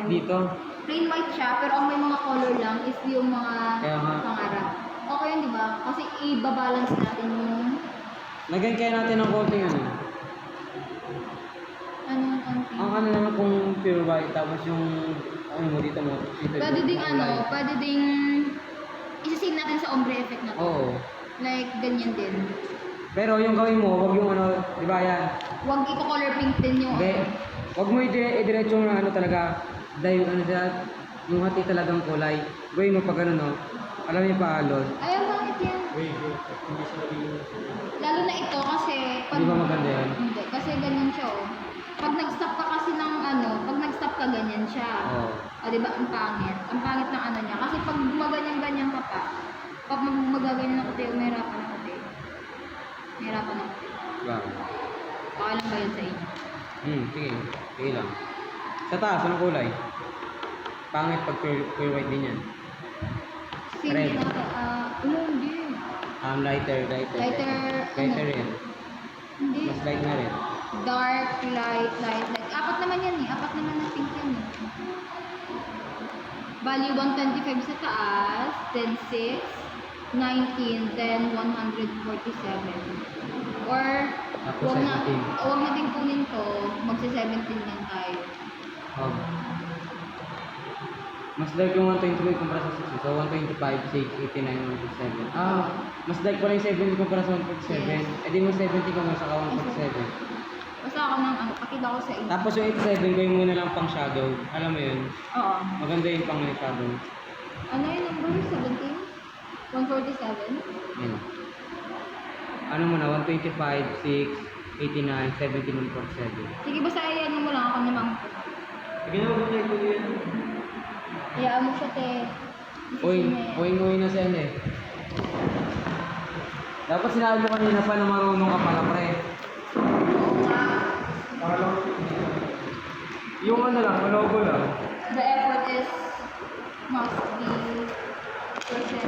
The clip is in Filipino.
dito. Plain white siya, pero ang may mga color lang is yung mga Kaya nga. pangarap. Okay yun, di ba? Kasi i-balance natin yung Lagyan kaya natin ng konting ano. anong konti. Ang ano naman kung pure white, tapos yung ano mo dito mo. Dito, Pwede ding kulay. pwede ding isa-save natin sa ombre effect na to. Oo. Like, ganyan din. Pero yung gawin mo, wag yung ano, di ba yan? Huwag i-color pink din yung Hindi. Wag mo i-diretso na ano talaga. Dahil ano siya, yung hati talagang kulay. Gawin mo pag ano no. Alam mo yung paalon. Ayaw, bakit yan? Lalo na ito kasi Hindi ba maganda yan? Hindi, kasi ganyan siya oh. Pag nag-stop ka kasi ng pag nag-stop ka ganyan siya. Oo. O di ba ang pangit? Ang pangit ng ano niya. Kasi pag maganyan-ganyan ka pa, pag magaganyan ako tayo, mahirapan ako tayo. Mahirapan ako tayo. Bakit? Okay lang ba yun sa inyo? Sige. Sige lang. Sa taas, anong kulay? Pangit pag pure white din yan. Sige Red. na hindi. Lighter. Lighter yan. Hindi. Mas light na rin. Dark, light. Apat naman yan eh. Apat naman na pink yan eh. Value 125 sa taas, then 6, 19, then 147. Or, Tapos huwag 17. natin kunin to, magsi-17 lang tayo. Mas like yung 125 kumpara sa 60. So 125, 6, 89, 147. Mas like pala yung 70 kumpara sa 147. Yes. Eh di mo 70 kumpara sa 147. Basta ako ng pakita ko sa inyo. Tapos yung 87, gawin mo na lang pang shadow. Alam mo yun? Oo. Maganda yung pang shadow. Ano yung number? 17? 147? Yan. Ano mo na, 125, 6, 89, 17, 147. Sige, basta ayan mo lang ako namang. Sige na, huwag na yan. Hayaan mo siya, te. Uy na siya eh. Dapat sinabi mo kanina pa na marunong ka pala, pre. Oo nga. Yung ano lang, logo lang. The effort is must be present.